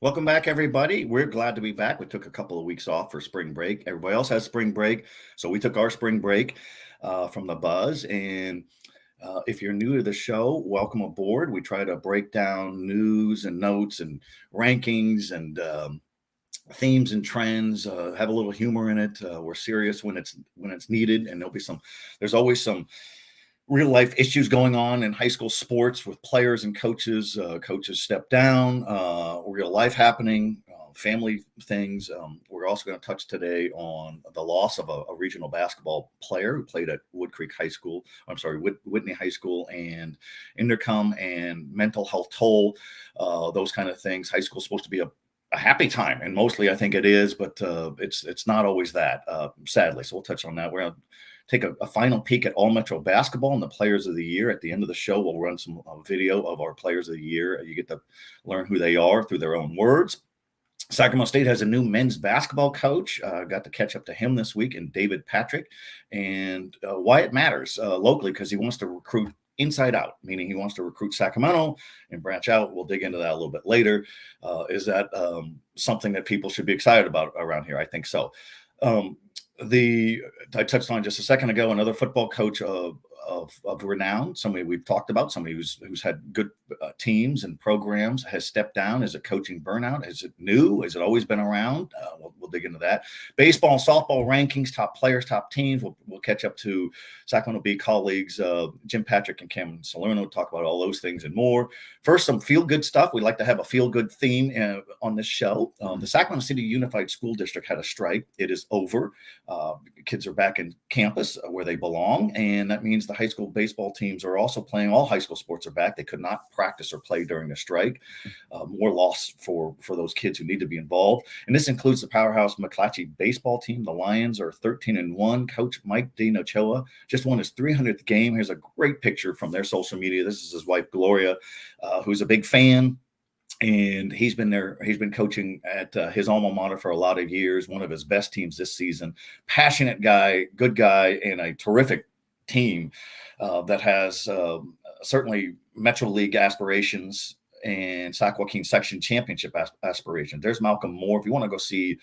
Welcome back, everybody. We're glad to be back. We took a couple of weeks off for spring break. Everybody else has spring break, so we took our spring break from the Buzz. And if you're new to the show, welcome aboard. We try to break down news and notes and rankings and themes and trends. Have a little humor in it. We're serious when it's needed, and there's always some real life issues going on in high school sports with players and coaches. Coaches step down, real life happening, family things. We're also going to touch today on the loss of a regional basketball player who played at Wood Creek High School. I'm sorry, Whitney High School, and intercom and mental health toll, those kind of things. High school is supposed to be a happy time, and mostly I think it is, but it's not always that, sadly. So we'll touch on that. We're going to take a final peek at All Metro basketball and the players of the year. At the end of the show, we'll run some video of our players of the year. You get to learn who they are through their own words. Sacramento State has a new men's basketball coach. Got to catch up to him this week, and David Patrick, and why it matters locally, because he wants to recruit inside out, meaning he wants to recruit Sacramento and branch out. We'll dig into that a little bit later. Is that something that people should be excited about around here? I think so. I touched on just a second ago, another football coach of renown, somebody we've talked about, somebody who's had good teams and programs, has stepped down. Is it coaching burnout? Is it new? Has it always been around? We'll dig into that. Baseball and softball rankings, top players, top teams. We'll catch up to Sacramento Bee colleagues Jim Patrick and Cameron Salerno, talk about all those things and more. First, some feel-good stuff. We like to have a feel-good theme on this show. The Sacramento City Unified School District had a strike. It is over. Kids are back in campus where they belong, and that means the high school baseball teams are also playing. All high school sports are back. They could not practice or play during the strike. More loss for those kids who need to be involved. And this includes the Powerhouse McClatchy baseball team. The Lions are 13-1. Coach Mike Dinochoa just won his 300th game. Here's a great picture from their social media. This is his wife, Gloria, who's a big fan. And he's been coaching at his alma mater for a lot of years, one of his best teams this season. Passionate guy, good guy, and a terrific team that has certainly Metro League aspirations and Sac Joaquin Section Championship aspirations. There's Malcolm Moore. If you want to go see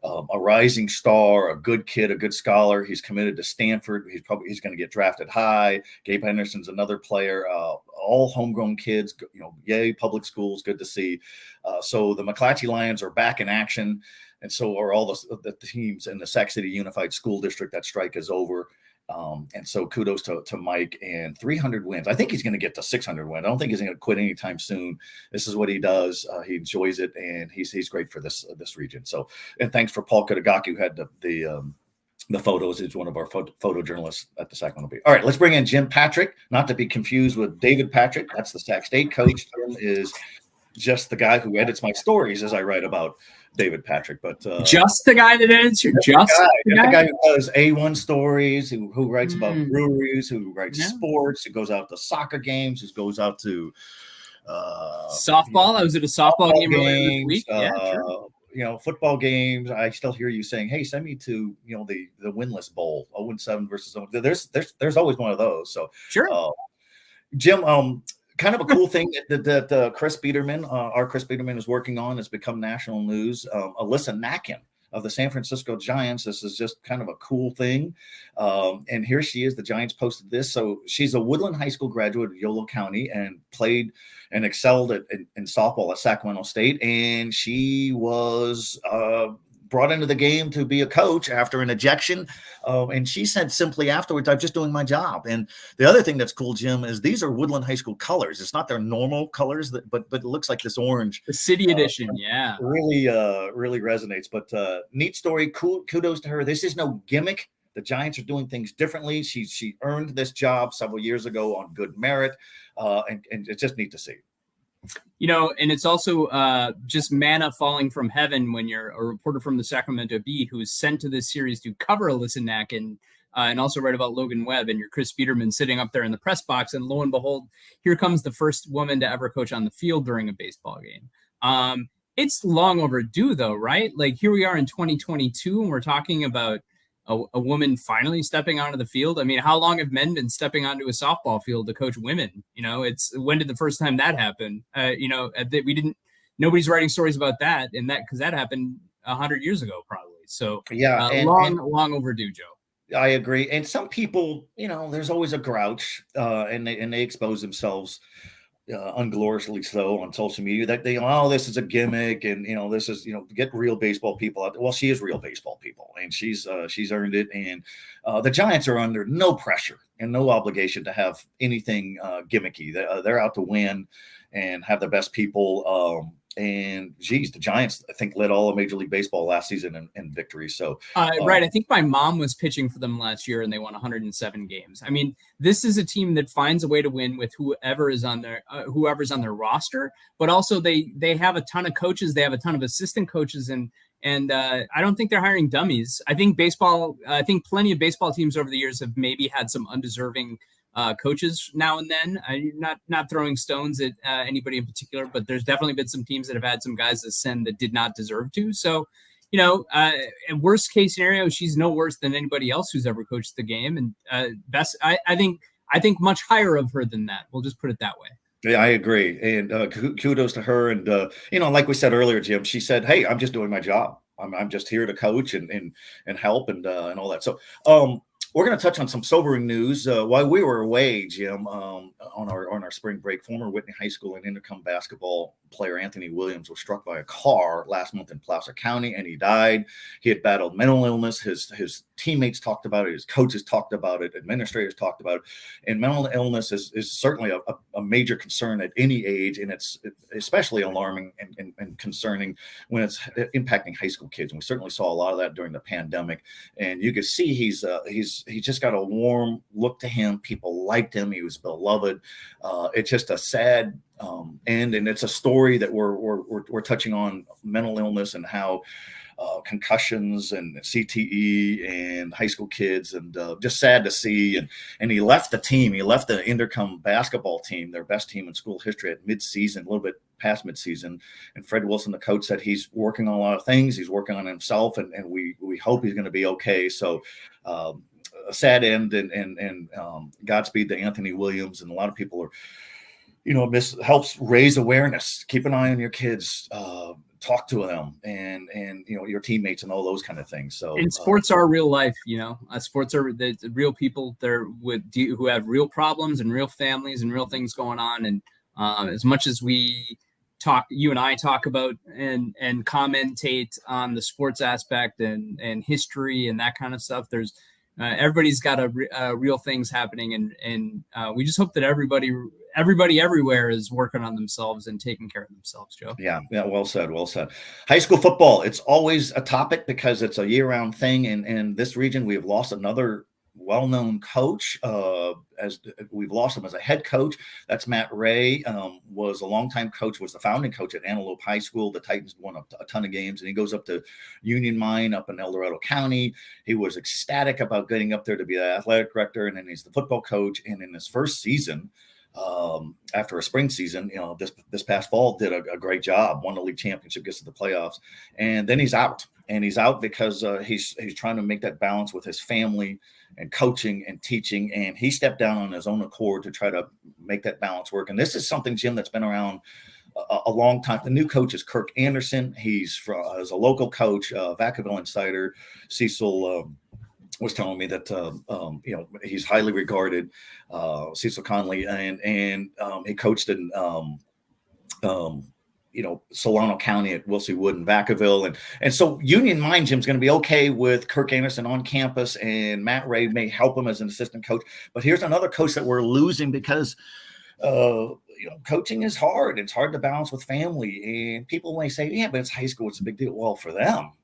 a rising star, a good kid, a good scholar, he's committed to Stanford. He's going to get drafted high. Gabe Henderson's another player. All homegrown kids, yay, public schools, good to see. So the McClatchy Lions are back in action, and so are all the teams in the Sac City Unified School District. That strike is over. And so kudos to Mike, and 300 wins. I think he's going to get to 600 wins. I don't think he's going to quit anytime soon. This is what he does. He enjoys it, and he's great for this region. So, and thanks for Paul Kodagaki, who had the photos. He's one of our photojournalists at the Sacramento Bee. All right, let's bring in Jim Patrick, not to be confused with David Patrick. That's the Sac State coach. Jim is just the guy who edits my stories as I write about David Patrick, but just the guy that edits the guy who does A1 stories, who writes about breweries, who writes sports, who goes out to soccer games, who goes out to softball. I was at a softball game earlier this week. Sure. Football games. I still hear you saying, "Hey, send me to the winless bowl, 0-7 versus 0." There's always one of those. So sure, Jim. Kind of a cool thing that Chris Biederman, our Chris Biederman, is working on. It's become national news. Alyssa Nakken of the San Francisco Giants. This is just kind of a cool thing. And here she is. The Giants posted this. So she's a Woodland High School graduate of Yolo County and played and excelled in softball at Sacramento State. And she was brought into the game to be a coach after an ejection. And she said simply afterwards, "I'm just doing my job." And the other thing that's cool, Jim, is these are Woodland High School colors. It's not their normal colors, but it looks like this orange. The city edition, really resonates. But neat story. Cool. Kudos to her. This is no gimmick. The Giants are doing things differently. She earned this job several years ago on good merit. And it's just neat to see. And it's also just manna falling from heaven when you're a reporter from the Sacramento Bee who is sent to this series to cover Alyssa Nakken and also write about Logan Webb, and you're Chris Biederman sitting up there in the press box, and lo and behold, here comes the first woman to ever coach on the field during a baseball game. It's long overdue, though, right? Like, here we are in 2022, and we're talking about a woman finally stepping onto the field. I mean, how long have men been stepping onto a softball field to coach women? When did the first time that happen? We didn't nobody's writing stories about that, and that because that happened 100 years ago, probably. So Yeah, long overdue, Joe. I agree. And some people, there's always a grouch, and they expose themselves ungloriously so on social media that this is a gimmick, and this is get real baseball people out there. Well, she is real baseball people, and she's earned it. And the Giants are under no pressure and no obligation to have anything gimmicky. They're out to win and have the best people. And geez, the Giants, I think, led all of Major League Baseball last season in victories. So, right. I think my mom was pitching for them last year, and they won 107 games. I mean, this is a team that finds a way to win with whoever's on their roster. But also, they have a ton of coaches. They have a ton of assistant coaches, and I don't think they're hiring dummies. I think plenty of baseball teams over the years have maybe had some undeserving coaches now and then. Not throwing stones at anybody in particular, but there's definitely been some teams that have had some guys ascend that did not deserve to. So, worst case scenario, she's no worse than anybody else who's ever coached the game. And I think much higher of her than that. We'll just put it that way. Yeah, I agree. And kudos to her. And, like we said earlier, Jim, she said, "Hey, I'm just doing my job. I'm just here to coach and help and all that." So, we're going to touch on some sobering news. While we were away, Jim, on our spring break, former Whitney High School and intercom basketball player Anthony Williams was struck by a car last month in Placer County, and he died. He had battled mental illness. His teammates talked about it. His coaches talked about it. Administrators talked about it. And mental illness is certainly a major concern at any age, and it's especially alarming and concerning when it's impacting high school kids. And we certainly saw a lot of that during the pandemic. And you could see he just got a warm look to him. People liked him. He was beloved. It's just a sad end, and it's a story that we're touching on mental illness and how concussions and CTE and high school kids, and just sad to see. And he left the team. He left the intercom basketball team, their best team in school history, at midseason, a little bit past midseason. And Fred Wilson, the coach, said he's working on a lot of things. He's working on himself, and we hope he's going to be okay. So a sad end, and Godspeed to Anthony Williams. And a lot of people are, this helps raise awareness. Keep an eye on your kids. Talk to them and your teammates and all those kind of things. So, and sports are real life. Sports are the real people there who have real problems and real families and real things going on. And as much as you and I talk about and commentate on the sports aspect and history and that kind of stuff, there's everybody's got real things happening, and we just hope that everybody everywhere is working on themselves and taking care of themselves, Joe. Yeah. Well said. High school football, it's always a topic because it's a year-round thing. And in this region, we have lost another well-known coach, as we've lost him as a head coach. That's Matt Ray. Was a longtime coach, was the founding coach at Antelope High School. The Titans won a ton of games, and he goes up to Union Mine up in El Dorado County. He was ecstatic about getting up there to be the athletic director, and then he's the football coach. And in his first season, after a spring season, this past fall, did a great job, won the league championship, gets to the playoffs, and then he's out. And he's out because he's trying to make that balance with his family and coaching and teaching. And he stepped down on his own accord to try to make that balance work. And this is something, Jim, that's been around a long time. The new coach is Kirk Anderson. He's as a local coach, Vacaville insider. Cecil was telling me that he's highly regarded, Cecil Conley, and he coached in Salerno County at Wilsey Wood and Vacaville. And so Union Mine, Jim's going to be okay with Kirk Anderson on campus, and Matt Ray may help him as an assistant coach. But here's another coach that we're losing because coaching is hard. It's hard to balance with family. And people may say, yeah, but it's high school. It's a big deal. Well, for them,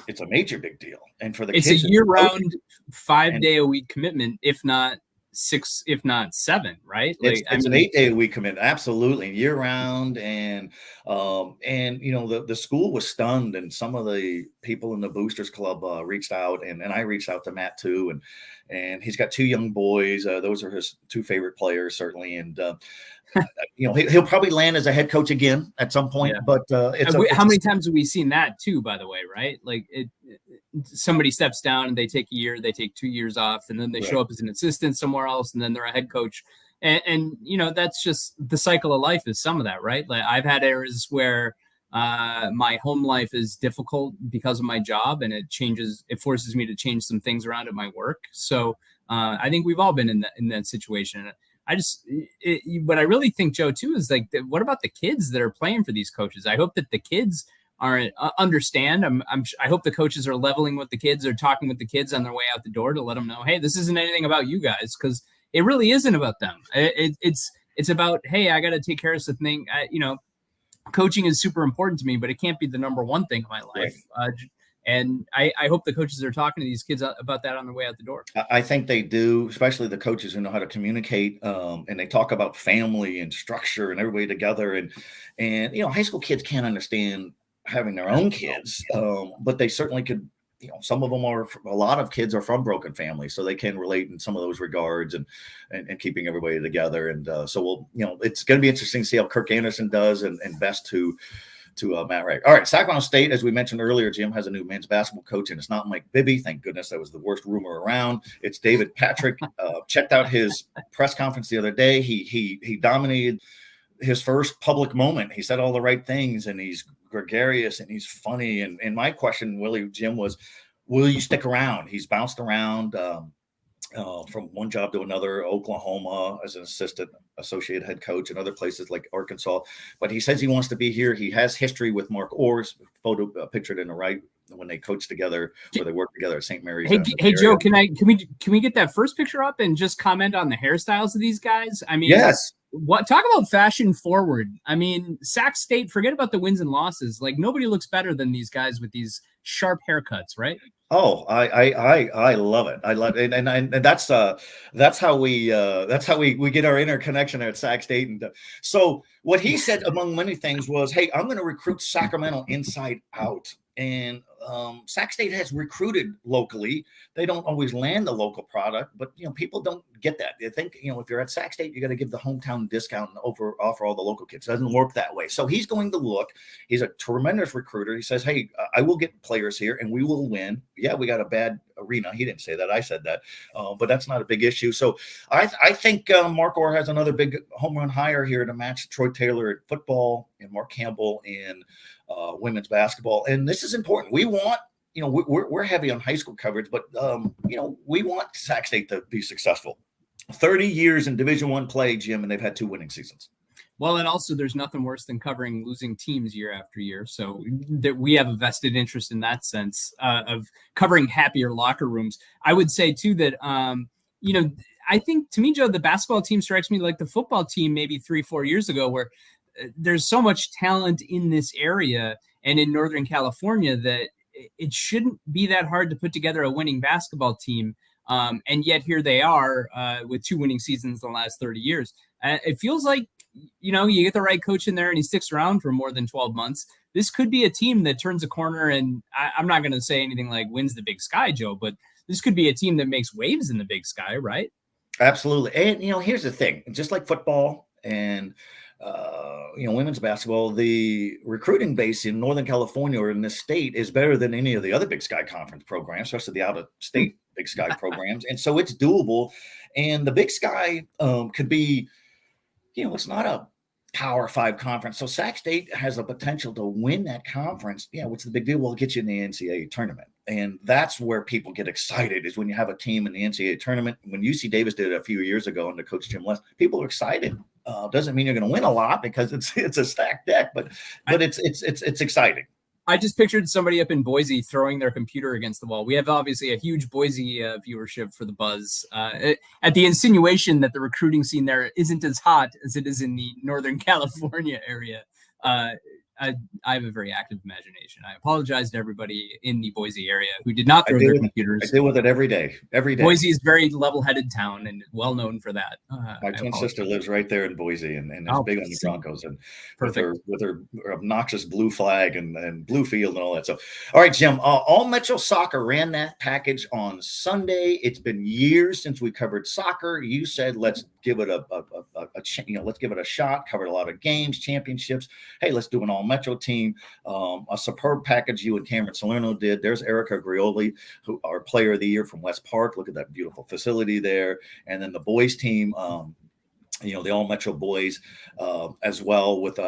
it's a major big deal. And for the kids, it's a year-round 5-day-a-week commitment, if not 6, if not 7, right? It's an 8-day-a-week commitment, absolutely, year-round. And the school was stunned, and some of the people in the Boosters Club reached out, and I reached out to Matt too, and he's got 2 young boys. Those are his 2 favorite players, certainly, and he'll probably land as a head coach again at some point. Yeah. But how many times have we seen that too? By the way, right? Like somebody steps down and they take a year, they take 2 years off, and then they show up as an assistant somewhere else, and then they're a head coach And that's just the cycle of life is some of that, right? Like I've had eras where my home life is difficult because of my job, and it forces me to change some things around at my work. So I think we've all been in that situation. What I really think, Joe, too, is like, what about the kids that are playing for these coaches? I hope that the kids are understand. I hope the coaches are leveling with the kids, or talking with the kids on their way out the door to let them know, hey, this isn't anything about you guys, because it really isn't about them. It's about, hey, I got to take care of something. Coaching is super important to me, but it can't be the number one thing in my life. Right. And I hope the coaches are talking to these kids about that on their way out the door. I think they do, especially the coaches who know how to communicate, and they talk about family and structure and everybody together. And high school kids can't understand having their own kids, but they certainly could. Some of them a lot of kids are from broken families, so they can relate in some of those regards, and keeping everybody together. And so it's going to be interesting to see how Kirk Anderson does and best to Matt Wright. All right, Sacramento State, as we mentioned earlier, Jim has a new men's basketball coach, and it's not Mike Bibby. Thank goodness, that was the worst rumor around. It's David Patrick. Checked out his press conference the other day. He dominated his first public moment. He said all the right things, and he's gregarious and he's funny. And my question, Willie, Jim, was, will you stick around? He's bounced around from one job to another, Oklahoma as an associate head coach, and other places like Arkansas. But he says he wants to be here. He has history with Mark Orr's photo pictured in the right when they coached together, or they worked together at St. Mary's. Hey Joe, can we get that first picture up and just comment on the hairstyles of these guys? I mean, yes. Talk about fashion forward. I mean, Sac State, forget about the wins and losses. Like, nobody looks better than these guys with these sharp haircuts, right? Oh, I love it. I love it. And that's how we get our interconnection at Sac State. And so what he said, among many things, was, hey, I'm going to recruit Sacramento inside out. And Sac State has recruited locally. They don't always land the local product, but people don't get that. They think if you're at Sac State, you got to give the hometown discount and offer all the local kids. It doesn't work that way. So he's going to look. He's a tremendous recruiter. He says, hey, I will get players here and we will win. Yeah, we got a bad arena. He didn't say that. I said that, but that's not a big issue. So I think Mark Orr has another big home run hire here to match Troy Taylor at football and Mark Campbell in women's basketball. And this is important. We want, we're heavy on high school coverage, but we want Sac State to be successful. 30 years in Division I play, Jim, and they've had 2 winning seasons. Well, and also there's nothing worse than covering losing teams year after year. So that we have a vested interest in that sense of covering happier locker rooms. I would say too that, I think, to me, Joe, the basketball team strikes me like the football team maybe 3-4 years ago, where there's so much talent in this area and in Northern California that it shouldn't be that hard to put together a winning basketball team. And yet here they are with 2 winning seasons in the last 30 years. It feels like, you get the right coach in there and he sticks around for more than 12 months. This could be a team that turns a corner, and I'm not going to say anything like wins the Big Sky, Joe, but this could be a team that makes waves in the Big Sky, right? Absolutely. And, here's the thing, just like football and, women's basketball, the recruiting base in Northern California or in this state is better than any of the other Big Sky Conference programs, especially the out-of-state Big Sky programs. And so it's doable. And the Big Sky could be, it's not a Power 5 conference. So Sac State has the potential to win that conference. Yeah, what's the big deal? Well, it gets you in the NCAA tournament. And that's where people get excited, is when you have a team in the NCAA tournament. When UC Davis did it a few years ago under Coach Jim Les, people are excited. Doesn't mean you're going to win a lot because it's a stacked deck, but it's exciting. I just pictured somebody up in Boise throwing their computer against the wall. We have obviously a huge Boise viewership for the Buzz. At the insinuation that the recruiting scene there isn't as hot as it is in the Northern California area, I have a very active imagination. I apologize to everybody in the Boise area who did not throw their computers. I deal with it every day. Boise is a very level-headed town and well known for that. My twin sister lives right there in Boise and is big on the Broncos, and with her obnoxious blue flag and blue field and all that. So, all right, Jim, All Metro Soccer ran that package on Sunday. It's been years since we covered soccer. You said, let's give it let's give it a shot. Covered a lot of games, championships. Hey, let's do an All Metro team. A superb package you and Cameron Salerno did. There's Erica Grioli, who our player of the year from West Park. Look at that beautiful facility there. And then the boys team, the All Metro boys, as well with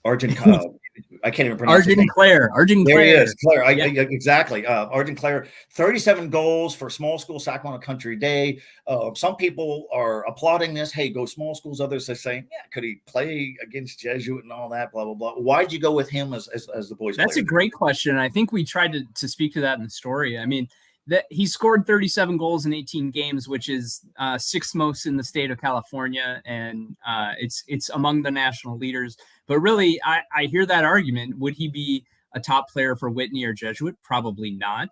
Argent. I can't even pronounce his name. Argent There he Claire. is, Claire. Exactly. Argent Claire, 37 goals for small school Sacramento Country Day. Some people are applauding this. Hey, go small schools. Others are saying, yeah, could he play against Jesuit and all that? Blah blah blah. Why'd you go with him as the boys? That's player? A great question. I think we tried to speak to that in the story. I mean, that he scored 37 goals in 18 games, which is sixth most in the state of California, and it's among the national leaders. But really, I hear that argument. Would he be a top player for Whitney or Jesuit? Probably not.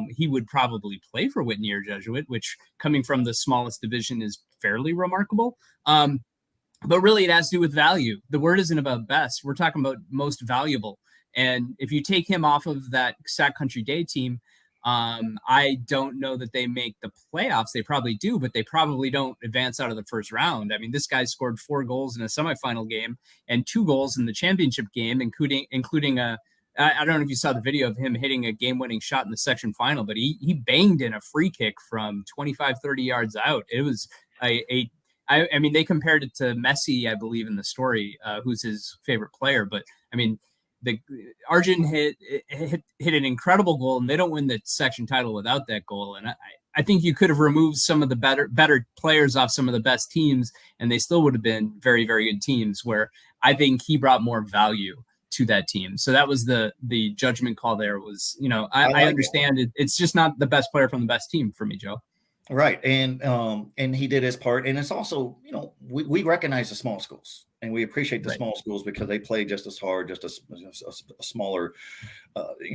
He would probably play for Whitney or Jesuit, which, coming from the smallest division, is fairly remarkable. But really, it has to do with value. The word isn't about best. We're talking about most valuable. And if you take him off of that Sac Country Day team, I don't know that they make the playoffs. They probably do, but they probably don't advance out of the first round. I mean, this guy scored 4 goals in a semifinal game and 2 goals in the championship game, including a, I don't know if you saw the video of him hitting a game-winning shot in the section final, but he banged in a free kick from 25, 30 yards out. It was I mean, they compared it to Messi, I believe, in the story, who's his favorite player. But I mean, the Argent hit an incredible goal, and they don't win the section title without that goal. And I think you could have removed some of the better players off some of the best teams, and they still would have been very, very good teams. Where I think he brought more value to that team. So that was the judgment call. There was, I understand it's just not the best player from the best team for me, Joe. Right. And he did his part. And it's also, we recognize the small schools and we appreciate the small schools because they play just as hard, just a smaller,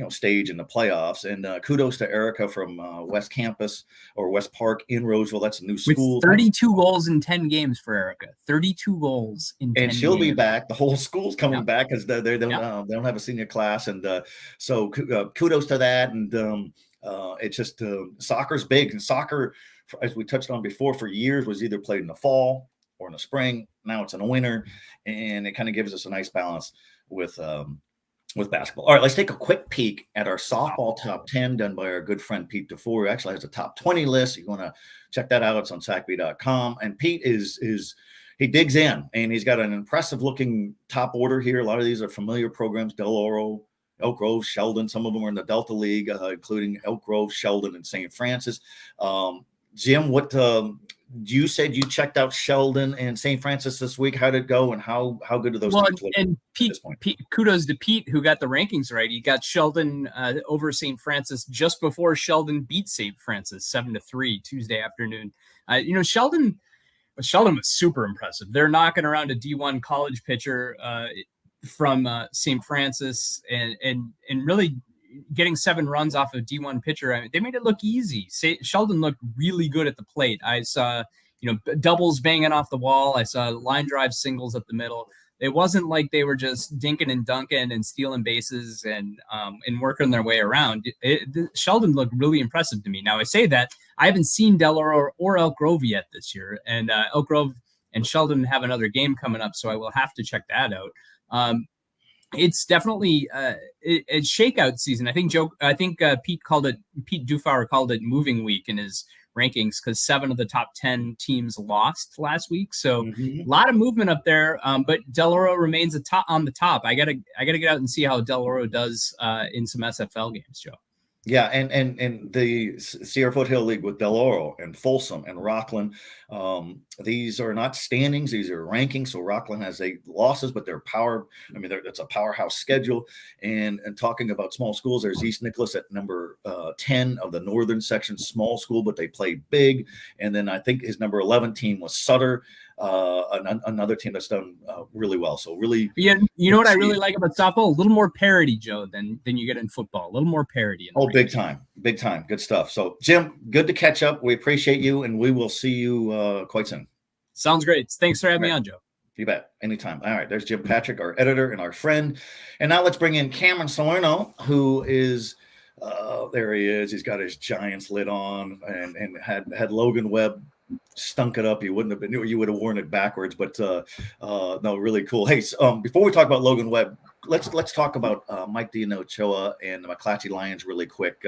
stage in the playoffs. And kudos to Erica from West Campus or West Park in Roseville. That's a new school. With 32 goals in 10 games for Erica. 32 goals in 10 games. And she'll be back. The whole school's coming back because they don't have a senior class. And so kudos to that. And it's just soccer's big, and soccer, as we touched on before, for years was either played in the fall or in the spring. Now it's in the winter, and it kind of gives us a nice balance with basketball. All right, let's take a quick peek at our softball top 10 done by our good friend Pete DeFore, who actually has a top 20 list. You want to check that out? It's on sacb.com. And Pete he digs in, and he's got an impressive looking top order here. A lot of these are familiar programs: Del Oro, Elk Grove, Sheldon. Some of them are in the Delta League, including Elk Grove, Sheldon, and St. Francis. Jim, what you said you checked out Sheldon and St. Francis this week. How did it go, and how good are those teams look and at this point? Pete, kudos to Pete, who got the rankings right. He got Sheldon over St. Francis just before Sheldon beat St. Francis 7-3 Tuesday afternoon. Sheldon was super impressive. They're knocking around a D1 college pitcher from St. Francis and really getting 7 runs off of D1 pitcher. I mean, they made it look easy. Sheldon looked really good at the plate. I saw, doubles banging off the wall. I saw line drive singles up the middle. It wasn't like they were just dinking and dunking and stealing bases and working their way around. Sheldon looked really impressive to me. Now, I say that I haven't seen Del Oro or Elk Grove yet this year, and Elk Grove and Sheldon have another game coming up, so I will have to check that out. It's definitely it's shakeout season. I think Pete Dufauer called it moving week in his rankings because 7 of the top 10 teams lost last week. So a lot of movement up there. But Del Oro remains on the top. I gotta get out and see how Del Oro does in some SFL games, Joe. Yeah, and the Sierra Foothill League with Del Oro and Folsom and Rockland, these are not standings; these are rankings. So Rockland has 8 losses, but they're it's a powerhouse schedule. And talking about small schools, there's East Nicholas at number 10 of the northern section, small school, but they play big. And then I think his number 11 team was Sutter, another team that's done really well. So really, yeah, what I really like about softball? A little more parity, Joe, than you get in football. A little more parity. Big time, good stuff. So Jim, good to catch up. We appreciate you, and we will see you quite soon. Sounds great. Thanks for having me on, Joe. You bet. Anytime. All right. There's Jim Patrick, our editor and our friend. And now let's bring in Cameron Salerno, who is there he is. He's got his Giants lid on and had Logan Webb stunk it up. You would have worn it backwards, but no, really cool. Hey, before we talk about Logan Webb, let's talk about Mike D'Ochoa and the McClatchy Lions really quick.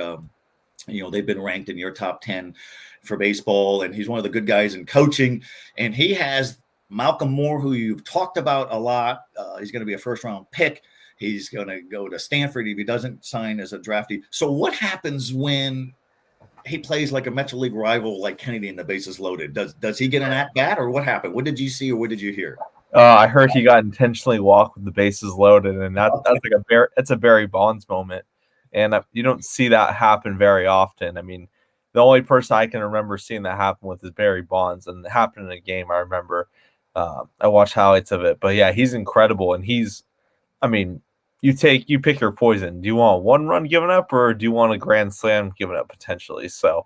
They've been ranked in your top 10 for baseball, and he's one of the good guys in coaching. And he has Malcolm Moore, who you've talked about a lot. He's going to be a first-round pick. He's going to go to Stanford if he doesn't sign as a draftee. So what happens when he plays like a Metro League rival like Kennedy and the bases loaded? Does he get an at-bat, or what happened? What did you see, or what did you hear? I heard he got intentionally walked with the bases loaded, and that's like it's a Barry Bonds moment. And you don't see that happen very often. I mean, the only person I can remember seeing that happen with is Barry Bonds, and it happened in a game I remember. I watched highlights of it. But, yeah, he's incredible, and you pick your poison. Do you want one run given up, or do you want a grand slam given up potentially? So,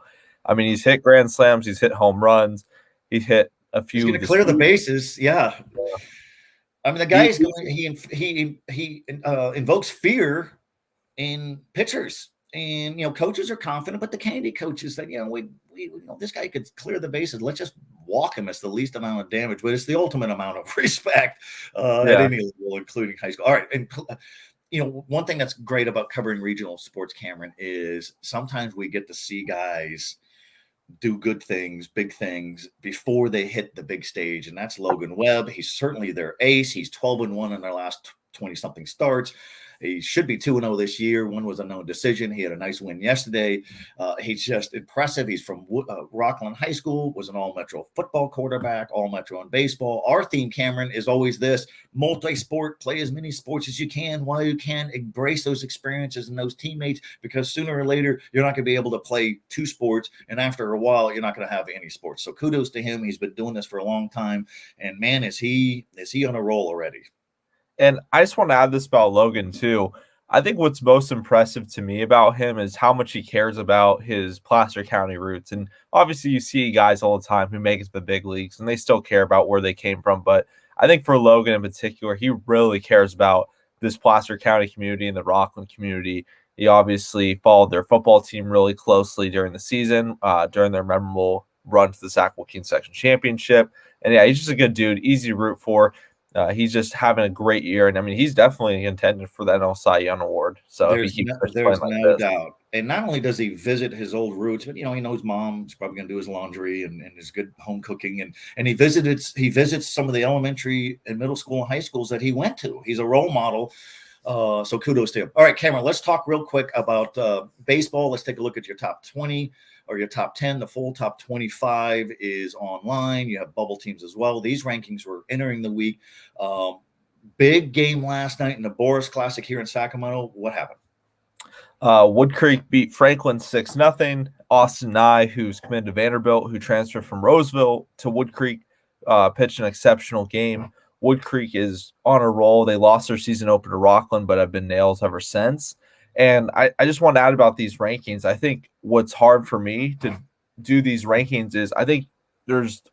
he's hit grand slams. He's hit home runs. He's hit a few. He's going to clear the bases. Yeah. The guy is going. He invokes fear in pitchers, and coaches are confident, but the Kennedy coaches said, we this guy could clear the bases. Let's just walk him. It's the least amount of damage, but it's the ultimate amount of respect at any level, including high school. All right, and one thing that's great about covering regional sports, Cameron, is sometimes we get to see guys do good things, big things before they hit the big stage, and that's Logan Webb. He's certainly their ace. He's 12-1 in their last 20-something starts. He should be 2-0 this year. One was a no decision. He had a nice win yesterday. He's just impressive. He's from Rockland High School, was an all-Metro football quarterback, all-Metro in baseball. Our theme, Cameron, is always this: multi-sport, play as many sports as you can while you can. Embrace those experiences and those teammates, because sooner or later, you're not going to be able to play two sports, and after a while, you're not going to have any sports. So kudos to him. He's been doing this for a long time, and man, is he on a roll already. And I just want to add this about Logan, too. I think what's most impressive to me about him is how much he cares about his Placer County roots. And obviously you see guys all the time who make it to the big leagues, and they still care about where they came from. But I think for Logan in particular, he really cares about this Placer County community and the Rockland community. He obviously followed their football team really closely during the season, during their memorable run to the Sac-Joaquin Section Championship. And, yeah, he's just a good dude, easy to root for. He's just having a great year, and he's definitely intended for the NL Cy Young Award. So there's no doubt. And not only does he visit his old roots, but he knows mom's probably going to do his laundry and his good home cooking, and he visits some of the elementary and middle school and high schools that he went to. He's a role model. So kudos to him. All right, Cameron, let's talk real quick about baseball. Let's take a look at your top 20 or your top 10. The full top 25 is online. You have bubble teams as well. These rankings were entering the week. Big game last night in the Boris Classic here in Sacramento. What happened? Wood Creek beat Franklin 6-0. Austin Nye, who's committed to Vanderbilt, who transferred from Roseville to Wood Creek, pitched an exceptional game. Wood Creek is on a roll. They lost their season opener to Rockland, but have been nails ever since. And I just want to add about these rankings. I think what's hard for me to do these rankings is I think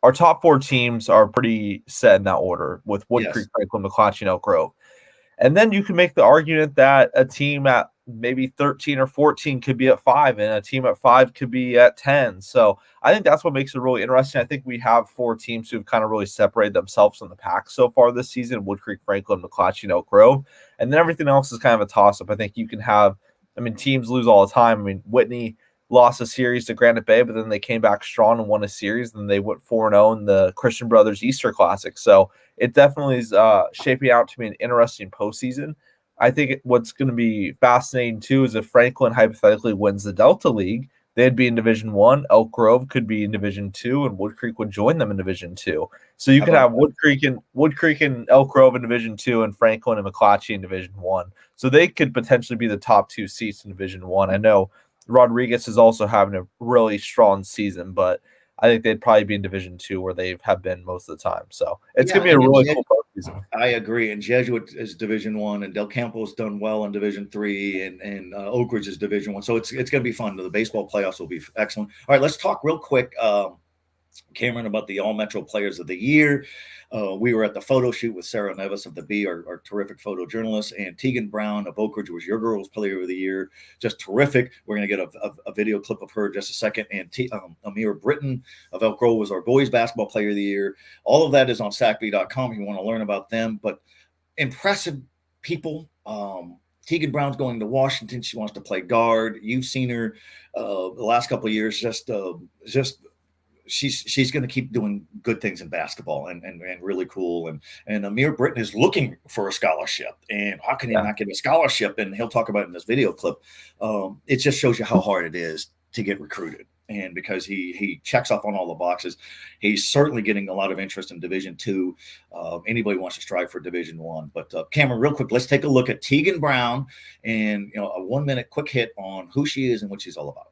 our top four teams are pretty set in that order with Wood Creek, Franklin, McClatchy, and Elk Grove. And then you can make the argument that a team at maybe 13 or 14 could be at 5, and a team at 5 could be at 10. So I think that's what makes it really interesting. I think we have 4 teams who've kind of really separated themselves from the pack so far this season: Wood Creek, Franklin, McClatchy, and Elk Grove. And then everything else is kind of a toss-up. I think you can have teams lose all the time. Whitney lost a series to Granite Bay, but then they came back strong and won a series, and they went 4-0 in the Christian Brothers Easter Classic. So it definitely is shaping out to be an interesting postseason. I think what's going to be fascinating, too, is if Franklin hypothetically wins the Delta League, they'd be in Division 1. Elk Grove could be in Division 2, and Wood Creek would join them in Division 2. So you could have Wood Creek and Elk Grove in Division 2 and Franklin and McClatchy in Division 1. So they could potentially be the top 2 seats in Division 1. I know Rodriguez is also having a really strong season, but I think they'd probably be in Division 2 where they have been most of the time. So it's going to be a really cool postseason. I agree. And Jesuit is Division 1, and Del Campo's done well in Division 3, and Oak Ridge is Division 1. So it's going to be fun. The baseball playoffs will be excellent. All right, let's talk real quick, Cameron, about the All-Metro Players of the Year. We were at the photo shoot with Sarah Nevis of the Bee, our terrific photojournalist, and Tegan Brown of Oak Ridge was your girls' Player of the Year. Just terrific. We're going to get a video clip of her in just a second. And Amir Britton of Elk Grove was our boys' basketball Player of the Year. All of that is on sacbee.com if you want to learn about them. But impressive people. Tegan Brown's going to Washington. She wants to play guard. You've seen her the last couple of years. She's going to keep doing good things in basketball and really cool. And Amir Britton is looking for a scholarship. And how can he not get a scholarship? And he'll talk about it in this video clip. It just shows you how hard it is to get recruited. And because he checks off on all the boxes, he's certainly getting a lot of interest in Division II. Anybody wants to strive for Division I. But Cameron, real quick, let's take a look at Tegan Brown and a 1-minute quick hit on who she is and what she's all about.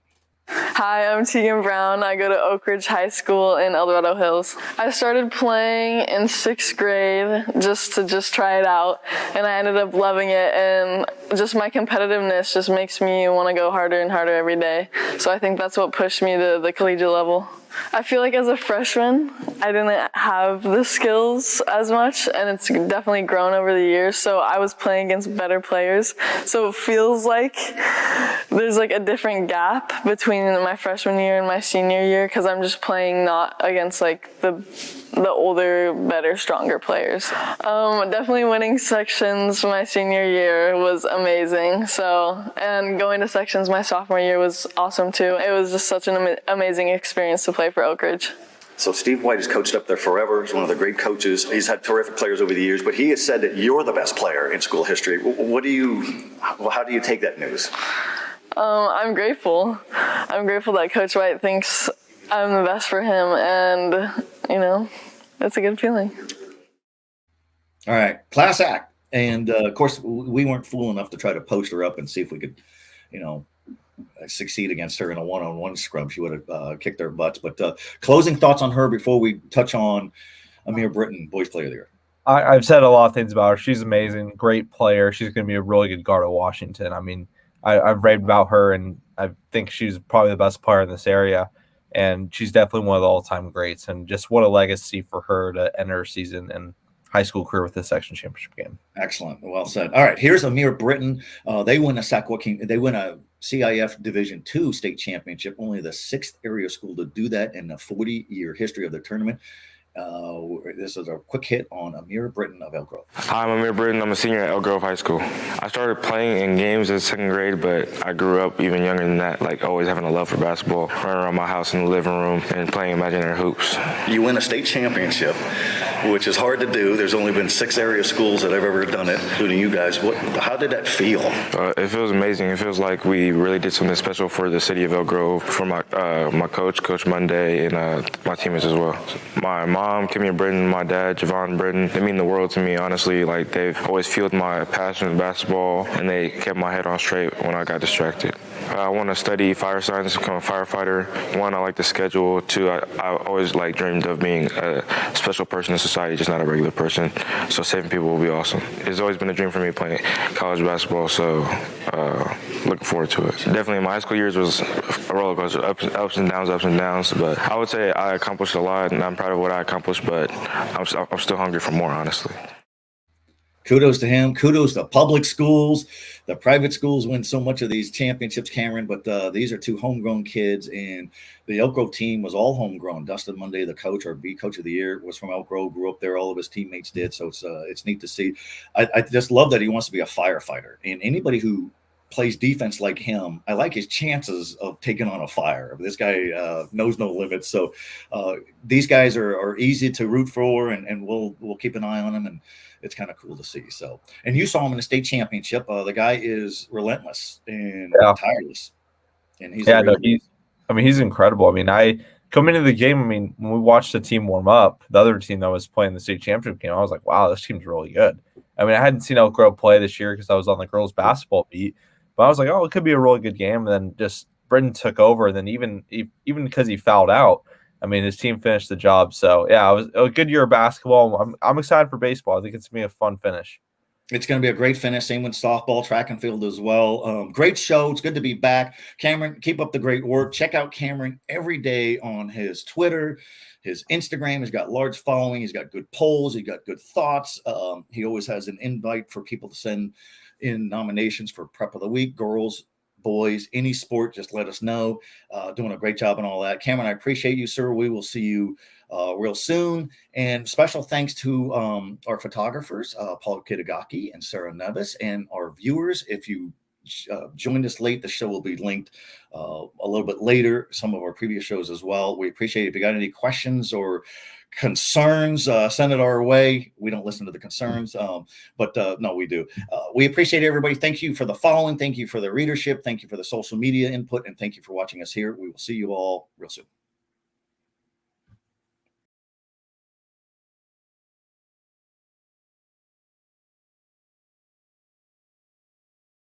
Hi, I'm Tegan Brown. I go to Oak Ridge High School in El Dorado Hills. I started playing in 6th grade just to try it out, and I ended up loving it, and just my competitiveness just makes me want to go harder and harder every day. So I think that's what pushed me to the collegiate level. I feel like as a freshman, I didn't have the skills as much, and it's definitely grown over the years. So I was playing against better players. So it feels like there's like a different gap between my freshman year and my senior year, because I'm just playing not against like the older, better, stronger players. Definitely winning sections my senior year was amazing. And going to sections my sophomore year was awesome too. It was just such an amazing experience to play for Oak Ridge. So Steve White has coached up there forever. He's one of the great coaches. He's had terrific players over the years, but he has said that you're the best player in school history. How do you take that news? I'm grateful. I'm grateful that Coach White thinks I'm the best for him, and it's a good feeling. All right, class act. And of course, we weren't fool enough to try to post her up and see if we could, succeed against her in a one-on-one scrum. She would have kicked their butts. But closing thoughts on her before we touch on Amir Britton, Boys Player of the Year. I've said a lot of things about her. She's amazing, great player. She's going to be a really good guard at Washington. I mean, I've raved about her, and I think she's probably the best player in this area. And she's definitely one of the all-time greats. And just what a legacy for her to end her season and high school career with the section championship game. Excellent. Well said. All right, here's Amir Britton. They win a CIF Division II state championship, only the 6th area school to do that in the 40-year history of the tournament. This is a quick hit on Amir Britton of Elk Grove. Hi, I'm Amir Britton. I'm a senior at Elk Grove High School. I started playing in games in 2nd grade, but I grew up even younger than that, like always having a love for basketball, running around my house in the living room and playing imaginary hoops. You win a state championship, which is hard to do. There's only been 6 area schools that have ever done it, including you guys. How did that feel? It feels amazing. It feels like we really did something special for the city of Elk Grove, for my coach, Coach Monday, and my teammates as well. My mom, Kimmy Britton, my dad, Javon Britton, they mean the world to me, honestly. Like, they've always fueled my passion for basketball, and they kept my head on straight when I got distracted. I want to study fire science, become a firefighter. 1, I like the schedule. 2, I always dreamed of being a special person in society, just not a regular person. So saving people will be awesome. It's always been a dream for me playing college basketball, so looking forward to it. Definitely, my high school years was a roller coaster, ups and downs. But I would say I accomplished a lot, and I'm proud of what I accomplished, but I'm still hungry for more, honestly. Kudos to him. Kudos to public schools. The private schools win so much of these championships, Cameron, but these are 2 homegrown kids, and the Elk Grove team was all homegrown. Dustin Monday, the coach, our B Coach of the Year, was from Elk Grove, grew up there. All of his teammates did, so it's neat to see. I just love that he wants to be a firefighter, and anybody who plays defense like him, I like his chances of taking on a fire. This guy knows no limits, so these guys are easy to root for, and we'll keep an eye on them, and it's kind of cool to see. So, and you saw him in the state championship. The guy is relentless and tireless, and he's incredible. I mean, I come into the game. I mean, when we watched the team warm up, the other team that was playing the state championship game, I was like, wow, this team's really good. I mean, I hadn't seen Elk Grove play this year because I was on the girls basketball beat, but I was like, oh, it could be a really good game. And then just Britton took over, and then even because he fouled out, I mean, his team finished the job. So, yeah, it was a good year of basketball. I'm excited for baseball. I think it's going to be a fun finish. It's going to be a great finish. Same with softball, track and field as well. Great show. It's good to be back. Cameron, keep up the great work. Check out Cameron every day on his Twitter, his Instagram. He's got large following. He's got good polls. He's got good thoughts. He always has an invite for people to send in nominations for Prep of the Week, girls, boys, any sport, just let us know. Doing a great job on all that. Cameron, I appreciate you, sir. We will see you real soon. And special thanks to our photographers, Paul Kitagaki and Sarah Nevis, and our viewers. If you joined us late, the show will be linked a little bit later, some of our previous shows as well. We appreciate it. If you got any questions or concerns, send it our way. We don't listen to the concerns, but no, we do. We appreciate everybody. Thank you for the following. Thank you for the readership. Thank you for the social media input. And thank you for watching us here. We will see you all real soon.